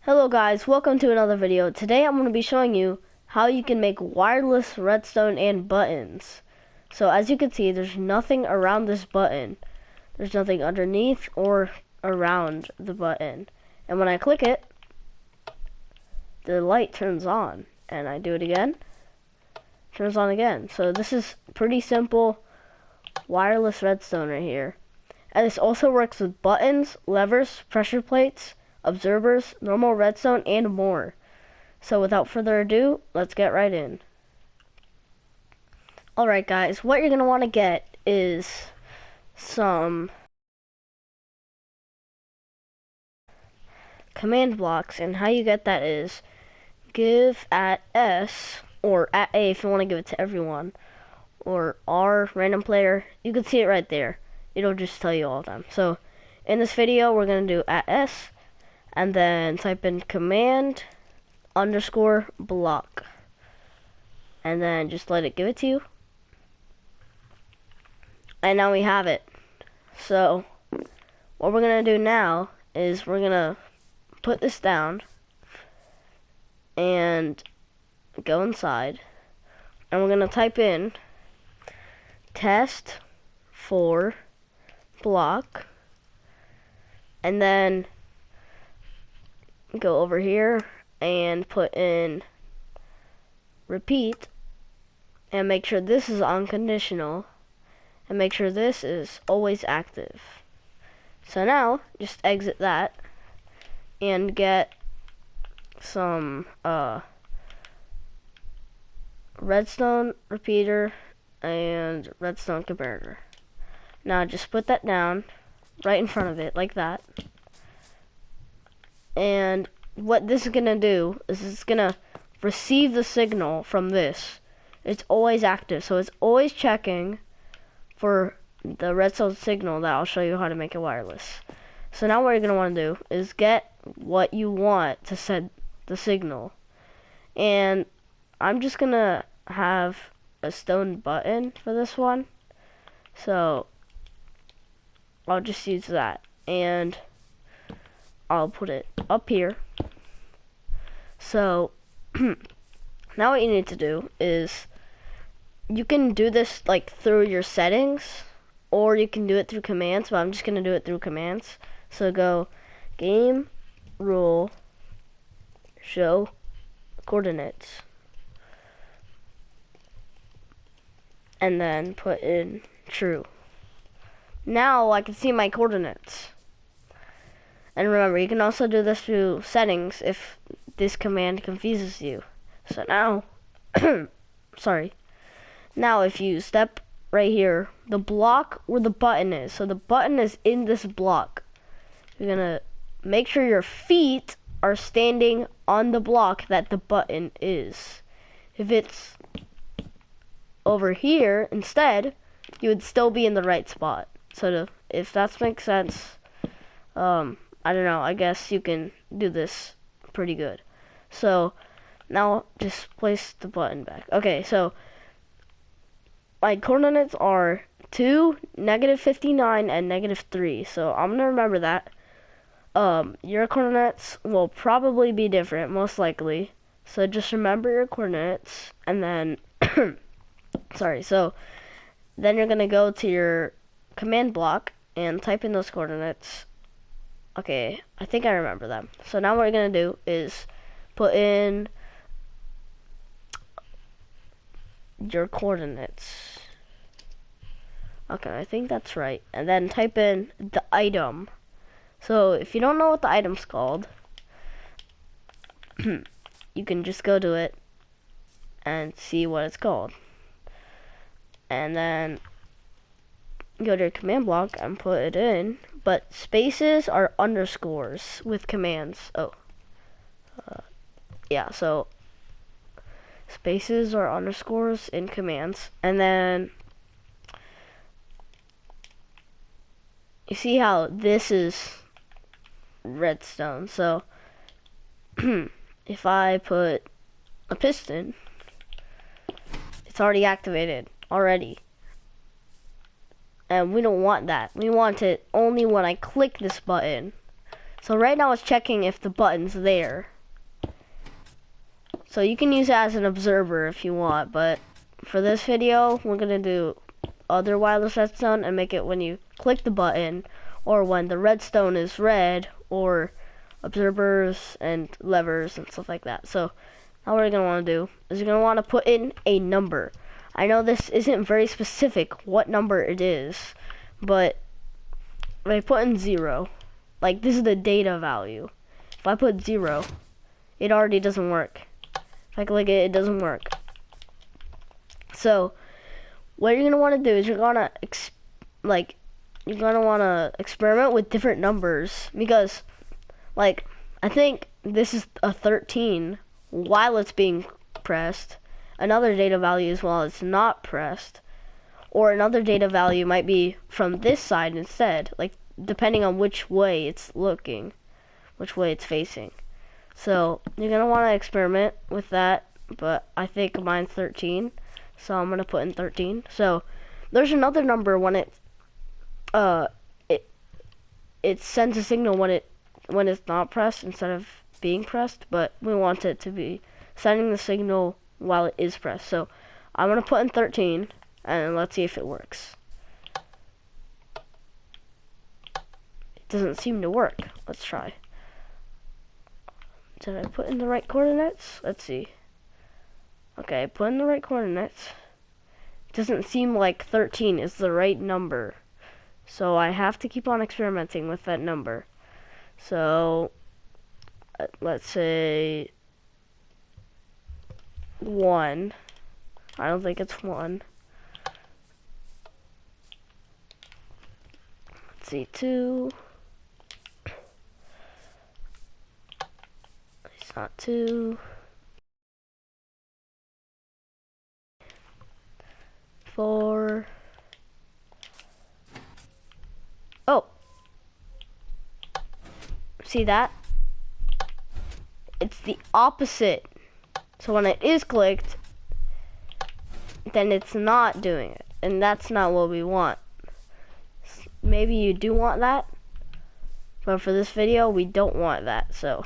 Hello guys, welcome to another video. Today I'm going to be showing you how you can make wireless redstone and buttons. So as you can see, there's nothing around this button. There's nothing underneath or around the button. And when I click it, the light turns on. And I do it again, turns on again. So this is pretty simple wireless redstone right here. And this also works with buttons, levers, pressure plates, observers, normal redstone, and more. So without further ado, let's get right in. Alright guys, what you're going to want to get is some command blocks, and how you get that is give at S, or at A if you want to give it to everyone, or R, random player. You can see it right there. It'll just tell you all of them. So in this video, we're going to do at S, and then type in command underscore block, and then just let it give it to you. And now we have it. So what we're gonna do now is we're gonna put this down and go inside, and we're gonna type in test for block, and then go over here and put in repeat, and make sure this is unconditional, and make sure this is always active. So now just exit that and get some redstone repeater and redstone converter. Now just put that down right in front of it like that. And what this is gonna do is it's gonna receive the signal from this. It's always active, so it's always checking for the redstone signal that I'll show you how to make it wireless. So now what you're gonna want to do is get what you want to send the signal, and I'm just gonna have a stone button for this one, so I'll just use that, and I'll put it up here. So now what you need to do is, you can do this like through your settings, or you can do it through commands, but I'm just gonna do it through commands. So go game rule show coordinates, and then put in true. Now I can see my coordinates. And remember, you can also do this through settings if this command confuses you. So now, sorry. Now if you step right here, the block where the button is, so the button is in this block. You're gonna make sure your feet are standing on the block that the button is. If it's over here instead, you would still be in the right spot. So if that makes sense, I don't know, I guess you can do this pretty good. So now just place the button back. Okay, so my coordinates are 2, -59, and -3. So I'm gonna remember that. Your coordinates will probably be different, most likely. So just remember your coordinates, and then sorry, so then you're gonna go to your command block and type in those coordinates. Okay, I think I remember them. So now what we're gonna do is put in your coordinates. Okay, I think that's right. And then type in the item. So if you don't know what the item's called, you can just go to it and see what it's called. And then go to your command block and put it in. But spaces are underscores with commands. Yeah, so spaces are underscores in commands. And then you see how this is redstone. So if I put a piston, it's already activated already. And we don't want that. We want it only when I click this button. So right now it's checking if the button's there. So you can use it as an observer if you want, but for this video, we're gonna do other wireless redstone and make it when you click the button, or when the redstone is red, or observers and levers and stuff like that. So now what you're gonna want to do is you're gonna want to put in a number. I know this isn't very specific what number it is, but if I put in 0, like this is the data value. If I put 0, it already doesn't work. If I click it, it doesn't work. So what you're gonna want to do is you're gonna want to experiment with different numbers, because like I think this is a 13 while it's being pressed. Another data value is while it's not pressed, or another data value might be from this side instead, like depending on which way it's looking, which way it's facing. So you're gonna want to experiment with that, but I think mine's 13, so I'm gonna put in 13. So there's another number when it sends a signal when it's not pressed instead of being pressed, but we want it to be sending the signal while it is pressed. So I'm gonna put in 13, and let's see if it works. It doesn't seem to work. Let's try. Did I put in the right coordinates? Let's see. Okay, I put in the right coordinates. It doesn't seem like 13 is the right number, so I have to keep on experimenting with that number. So let's say 1. I don't think it's 1. Let's see, 2. It's not 2. 4. Oh. See that? It's the opposite. So when it is clicked, then it's not doing it. And that's not what we want. Maybe you do want that, but for this video, we don't want that. So,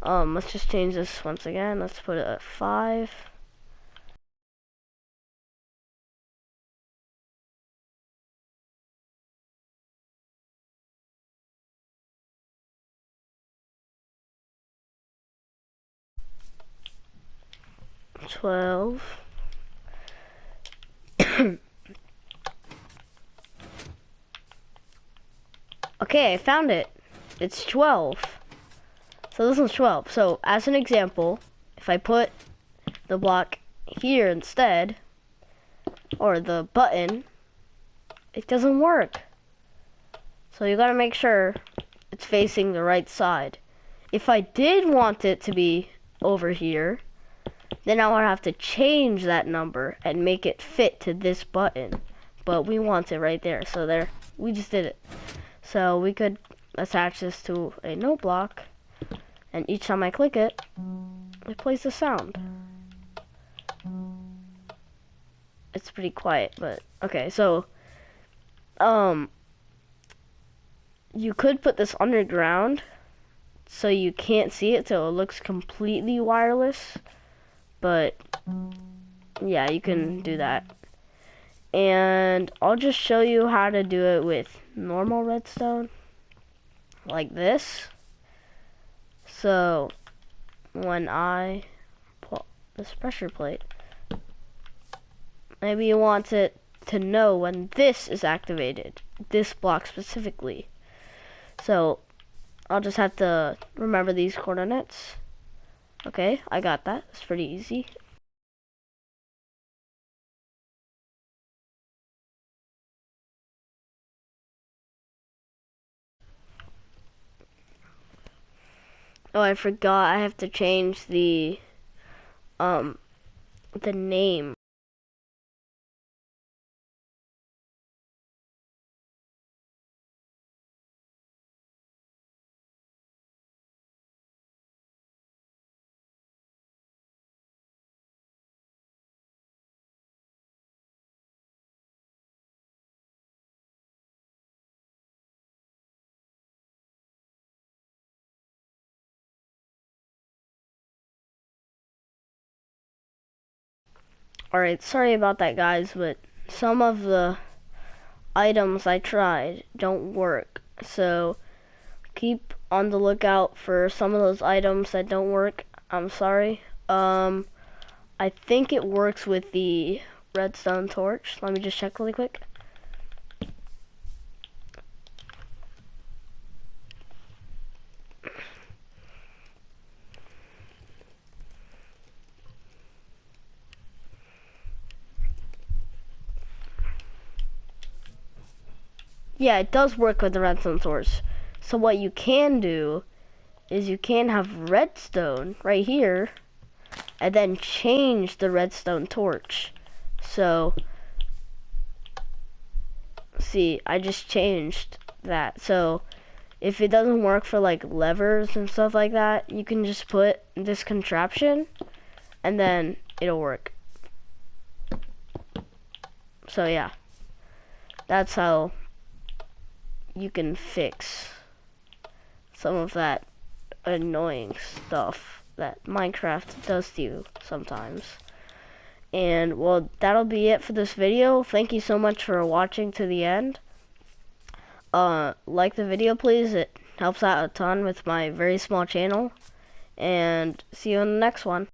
let's just change this once again. Let's put it at 5. $12. Okay, I found it. It's 12. So this one's 12. So as an example, if I put the block here instead, or the button, it doesn't work. So you gotta make sure it's facing the right side. If I did want it to be over here, then I would have to change that number and make it fit to this button. But we want it right there. So there, we just did it. So we could attach this to a note block, and each time I click it, it plays the sound. It's pretty quiet, but okay. So, you could put this underground so you can't see it, so it looks completely wireless. But yeah, you can do that. And I'll just show you how to do it with normal redstone, like this. So when I pull this pressure plate, maybe you want it to know when this is activated, this block specifically. So I'll just have to remember these coordinates. Okay, I got that. It's pretty easy. Oh, I forgot. I have to change the name. Alright, sorry about that, guys, but some of the items I tried don't work. So keep on the lookout for some of those items that don't work. I'm sorry. I think it works with the redstone torch. Let me just check really quick. Yeah, it does work with the redstone torch. So what you can do is you can have redstone right here and then change the redstone torch. So see, I just changed that. So if it doesn't work for like levers and stuff like that, you can just put this contraption and then it'll work. So yeah, that's how you can fix some of that annoying stuff that Minecraft does to you sometimes. And well, that'll be it for this video. Thank you so much for watching to the end. Like the video, please. It helps out a ton with my very small channel. And see you in the next one.